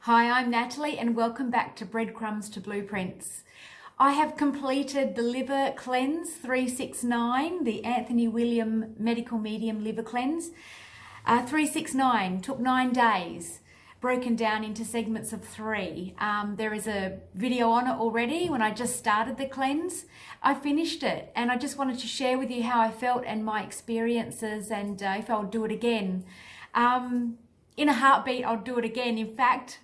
Hi, I'm Natalie and welcome back to Breadcrumbs to Blueprints. I have completed the Liver Cleanse 369, the Anthony William Medical Medium Liver Cleanse. 369 took 9 days, broken down into segments of 3. There is a video on it already when I just started the cleanse. I finished it and I just wanted to share with you how I felt and my experiences and if I'll do it again. In a heartbeat, I'll do it again. In fact,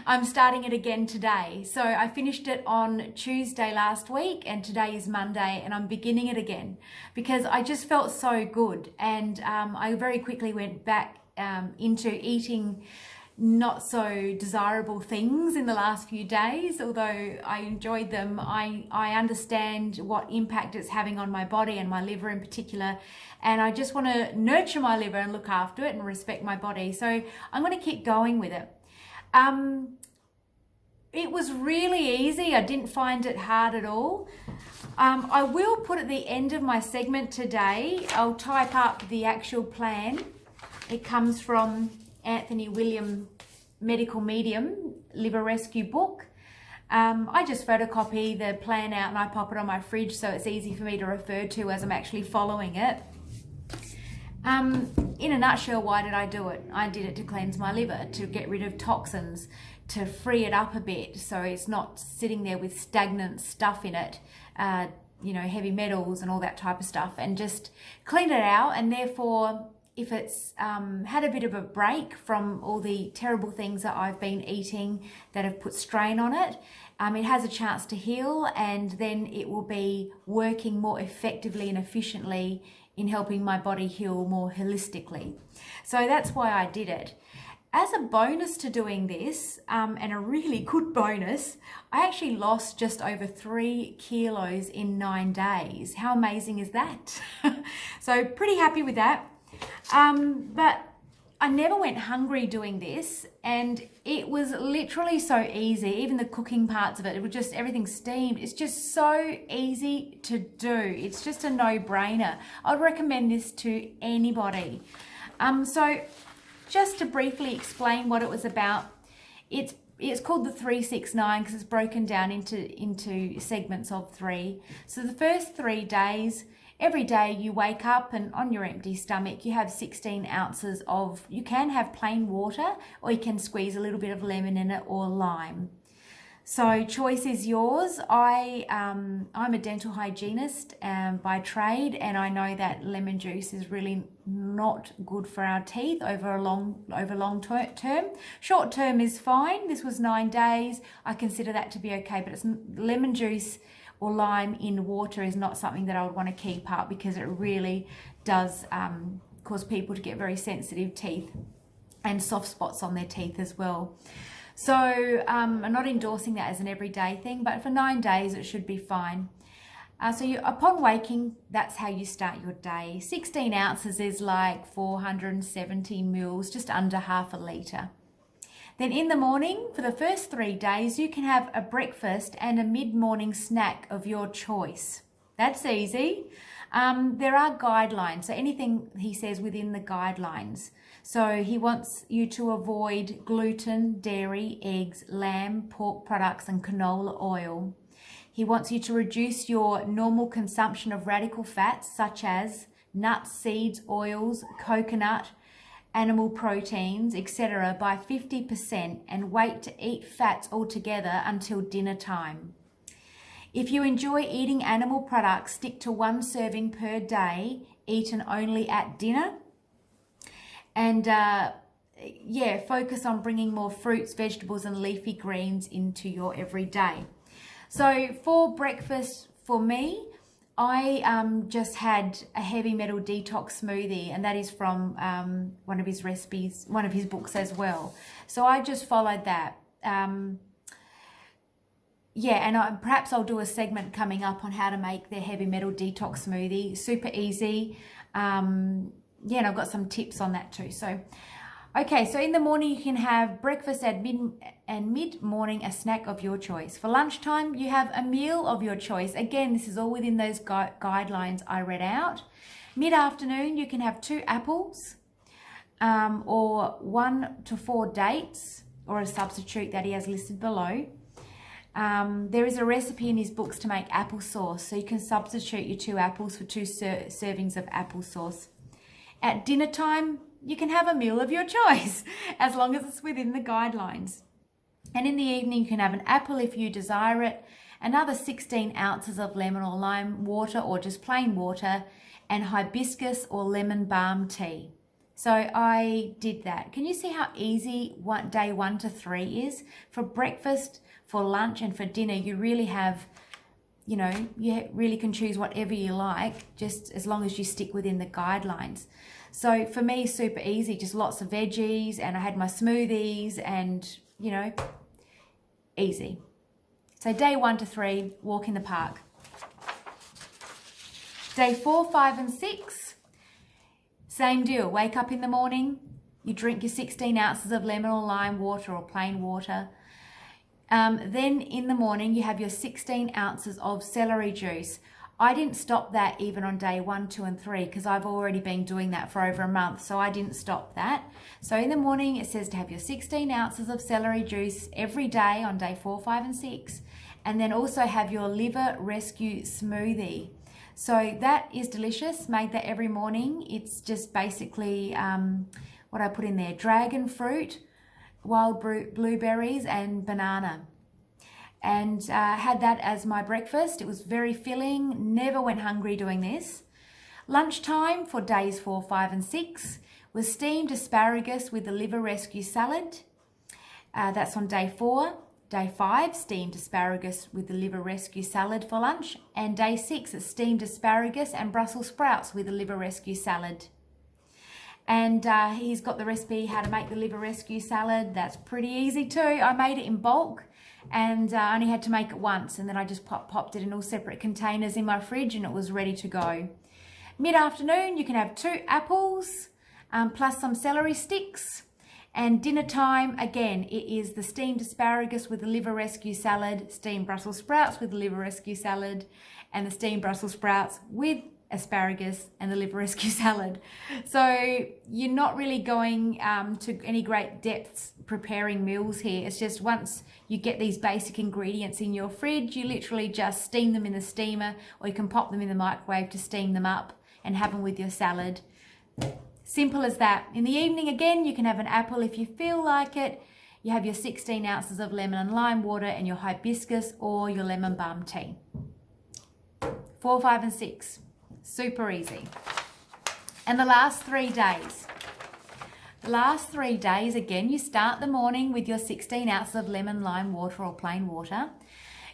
I'm starting it again today. So I finished it on Tuesday last week and today is Monday and I'm beginning it again because I just felt so good. And I very quickly went back into eating not so desirable things in the last few days. Although I enjoyed them, I understand what impact it's having on my body and my liver in particular, and I just want to nurture my liver and look after it and respect my body. So I'm going to keep going with it. It was really easy. I didn't find it hard at all. I will put at the end of my segment today, I'll type up the actual plan. It comes from Anthony William Medical Medium Liver Rescue book. I just photocopy the plan out and I pop it on my fridge so it's easy for me to refer to as I'm actually following it. In a nutshell, why did I do it? I did it to cleanse my liver, to get rid of toxins, to free it up a bit so it's not sitting there with stagnant stuff in it, heavy metals and all that type of stuff, and just clean it out. And therefore, if it's had a bit of a break from all the terrible things that I've been eating that have put strain on it, it has a chance to heal, and then it will be working more effectively and efficiently in helping my body heal more holistically. So that's why I did it. As a bonus to doing this, and a really good bonus, I actually lost just over 3 kilos in 9 days. How amazing is that? So pretty happy with that. But I never went hungry doing this, and it was literally so easy. Even the cooking parts of it, it was just everything steamed. It's just so easy to do. It's just a no-brainer. I'd recommend this to anybody. So just to briefly explain what it was about, it's called the 369 because it's broken down into segments of 3. So the first 3 days, every day you wake up and on your empty stomach you have 16 ounces of, you can have plain water or you can squeeze a little bit of lemon in it or lime. So choice is yours. I'm a dental hygienist by trade, and I know that lemon juice is really not good for our teeth over long term. Short term is fine. This was 9 days. I consider that to be okay, but lemon juice or lime in water is not something that I would want to keep up because it really does cause people to get very sensitive teeth and soft spots on their teeth as well. So I'm not endorsing that as an everyday thing, but for 9 days it should be fine. Upon waking, that's how you start your day. 16 ounces is like 470 mils, just under half a litre. Then in the morning, for the first 3 days, you can have a breakfast and a mid-morning snack of your choice. That's easy. There are guidelines, so anything he says within the guidelines. So he wants you to avoid gluten, dairy, eggs, lamb, pork products, and canola oil. He wants you to reduce your normal consumption of radical fats such as nuts, seeds, oils, coconut, animal proteins, etc. by 50% and wait to eat fats altogether until dinner time. If you enjoy eating animal products, stick to 1 serving per day, eaten only at dinner. And focus on bringing more fruits, vegetables and leafy greens into your everyday. So for breakfast for me, I just had a heavy metal detox smoothie, and that is from one of his recipes, one of his books as well. So I just followed that. Perhaps I'll do a segment coming up on how to make the heavy metal detox smoothie. Super easy. And I've got some tips on that too. So in the morning you can have breakfast and mid-morning a snack of your choice. For lunchtime you have a meal of your choice. Again, this is all within those guidelines I read out. Mid-afternoon you can have 2 apples or 1 to 4 dates or a substitute that he has listed below. There is a recipe in his books to make applesauce, so you can substitute your 2 apples for 2 servings of applesauce. At dinner time, you can have a meal of your choice, as long as it's within the guidelines. And in the evening, you can have an apple if you desire it, another 16 ounces of lemon or lime water or just plain water, and hibiscus or lemon balm tea. So I did that. Can you see how easy day 1 to 3 is? For breakfast, for lunch, and for dinner, you really have, you really can choose whatever you like, just as long as you stick within the guidelines. So for me, super easy, just lots of veggies, and I had my smoothies and, easy. So day 1 to 3, walk in the park. Day 4, 5, and 6, same deal. Wake up in the morning, you drink your 16 ounces of lemon or lime water or plain water. Then in the morning, you have your 16 ounces of celery juice. I didn't stop that even on day 1, 2, and 3 because I've already been doing that for over a month, so I didn't stop that. So in the morning, it says to have your 16 ounces of celery juice every day on day 4, 5, and 6, and then also have your liver rescue smoothie. So that is delicious. Made that every morning. It's just basically what I put in there: dragon fruit, wild blueberries, and banana. And had that as my breakfast. It was very filling. Never went hungry doing this. Lunchtime for days 4, 5, and 6 was steamed asparagus with the liver rescue salad. That's on day 4. Day 5, steamed asparagus with the liver rescue salad for lunch. And day 6, it's steamed asparagus and Brussels sprouts with the liver rescue salad. And he's got the recipe how to make the liver rescue salad. That's pretty easy too. I made it in bulk, and I only had to make it once, and then I just popped it in all separate containers in my fridge, and it was ready to go. Mid-afternoon, you can have 2 apples plus some celery sticks. And dinner time, again, it is the steamed asparagus with the liver rescue salad, steamed Brussels sprouts with the liver rescue salad, and the steamed Brussels sprouts with asparagus and the liver rescue salad. So you're not really going to any great depths preparing meals here. It's just once you get these basic ingredients in your fridge, you literally just steam them in the steamer, or you can pop them in the microwave to steam them up and have them with your salad. Simple as that. In the evening, again, you can have an apple if you feel like it. You have your 16 ounces of lemon and lime water and your hibiscus or your lemon balm tea. 4, 5, and 6. Super easy. And the last 3 days. The last 3 days, again, you start the morning with your 16 ounces of lemon, lime water or plain water.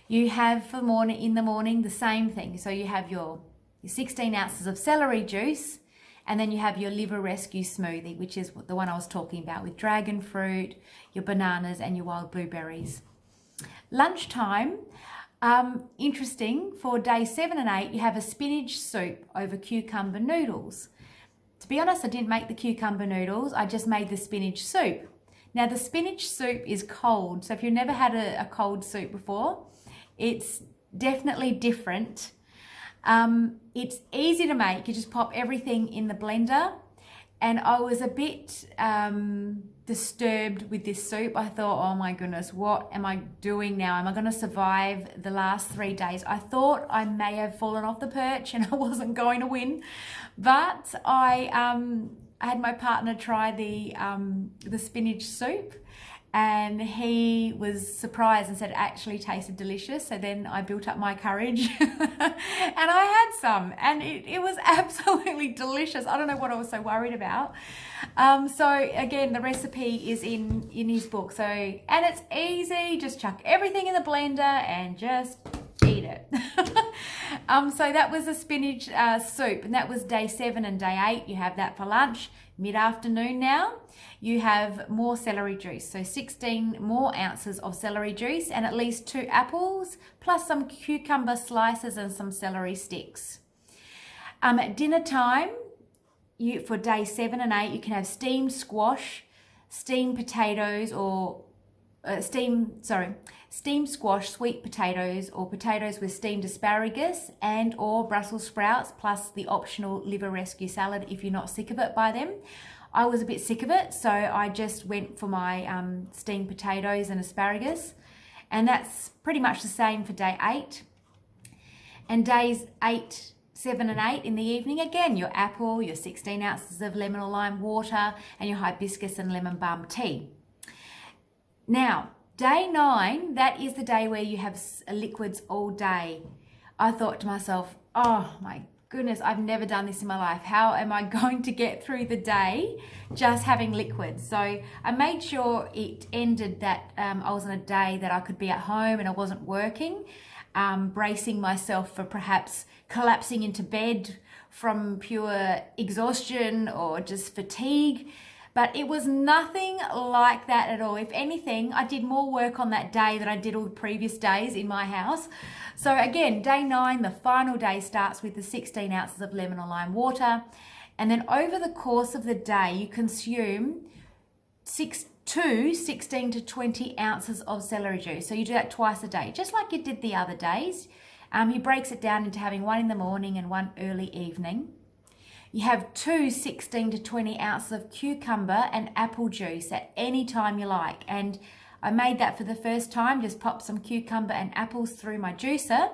You have for in the morning the same thing. So you have your 16 ounces of celery juice, and then you have your liver rescue smoothie, which is the one I was talking about, with dragon fruit, your bananas, and your wild blueberries. Lunchtime, interesting, for day 7 and 8, you have a spinach soup over cucumber noodles. To be honest, I didn't make the cucumber noodles. I just made the spinach soup. Now, the spinach soup is cold. So if you've never had a cold soup before, it's definitely different. It's easy to make. You just pop everything in the blender. And I was a bit disturbed with this soup. I thought, oh my goodness, what am I doing now? Am I going to survive the last 3 days? I thought I may have fallen off the perch and I wasn't going to win. But I had my partner try the spinach soup, and he was surprised and said it actually tasted delicious. So then I built up my courage and I had some, and it was absolutely delicious. I don't know what I was so worried about. So again, the recipe is in his book. So, and it's easy, just chuck everything in the blender and just eat it. So that was a spinach soup, and that was day 7 and day 8. You have that for lunch. Mid-afternoon now, you have more celery juice. So 16 more ounces of celery juice and at least 2 apples, plus some cucumber slices and some celery sticks. At dinner time, for day 7 and 8, you can have steamed squash, steamed potatoes, or steamed squash, sweet potatoes, or potatoes with steamed asparagus and or Brussels sprouts, plus the optional liver rescue salad if you're not sick of it by them. I was a bit sick of it, so I just went for my steamed potatoes and asparagus. And that's pretty much the same for day 8. And days 8, 7 and 8 in the evening, again, your apple, your 16 ounces of lemon or lime water, and your hibiscus and lemon balm tea. Now, day 9, that is the day where you have liquids all day. I thought to myself, oh my goodness, I've never done this in my life. How am I going to get through the day just having liquids? So I made sure it ended that I was on a day that I could be at home and I wasn't working, bracing myself for perhaps collapsing into bed from pure exhaustion or just fatigue. But it was nothing like that at all. If anything, I did more work on that day than I did all the previous days in my house. So again, day 9, the final day, starts with the 16 ounces of lemon or lime water. And then over the course of the day, you consume 16 to 20 ounces of celery juice. So you do that twice a day, just like you did the other days. He breaks it down into having one in the morning and one early evening. You have 2 16 to 20 ounces of cucumber and apple juice at any time you like. And I made that for the first time, just popped some cucumber and apples through my juicer.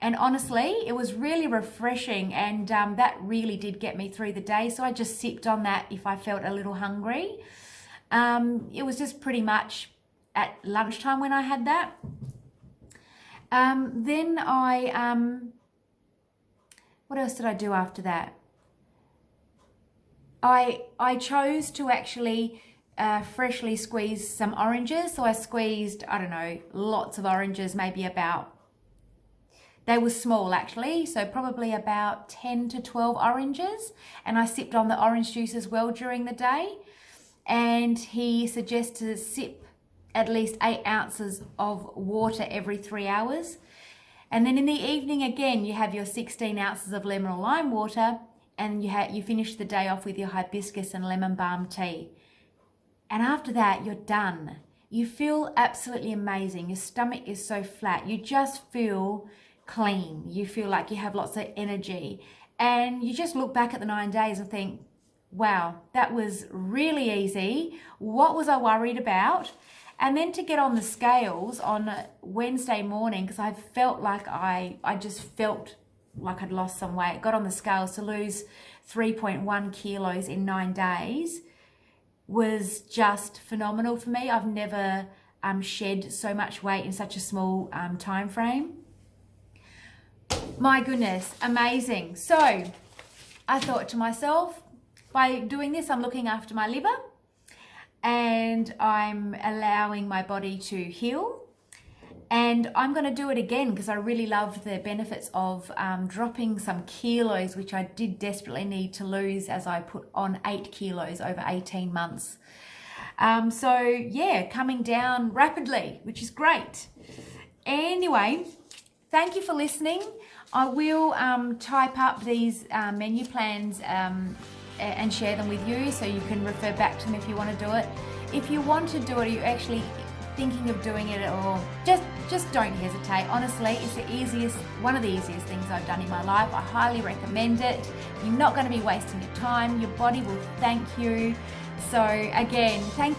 And honestly, it was really refreshing, and that really did get me through the day. So I just sipped on that if I felt a little hungry. It was just pretty much at lunchtime when I had that. Then what else did I do after that? I chose to actually freshly squeeze some oranges. So I squeezed, I don't know, lots of oranges, maybe about, they were small actually, so probably about 10 to 12 oranges. And I sipped on the orange juice as well during the day. And he suggests to sip at least 8 ounces of water every 3 hours. And then in the evening, again, you have your 16 ounces of lemon or lime water, and you finish the day off with your hibiscus and lemon balm tea. And after that, you're done. You feel absolutely amazing. Your stomach is so flat. You just feel clean. You feel like you have lots of energy. And you just look back at the 9 days and think, wow, that was really easy. What was I worried about? And then to get on the scales on Wednesday morning, because I felt like I just felt like I'd lost some weight. Got on the scales to lose 3.1 kilos in 9 days was just phenomenal for me. I've never shed so much weight in such a small time frame. My goodness, amazing. So I thought to myself, by doing this, I'm looking after my liver and I'm allowing my body to heal. And I'm going to do it again because I really loved the benefits of dropping some kilos, which I did desperately need to lose, as I put on 8 kilos over 18 months. So yeah, coming down rapidly, which is great. Anyway, thank you for listening. I will type up these menu plans and share them with you so you can refer back to them if you want to do it. If you want to do it, you're actually thinking of doing it, or just don't hesitate. Honestly, it's one of the easiest things I've done in my life. I highly recommend it. You're not going to be wasting your time. Your body will thank you. So again, thank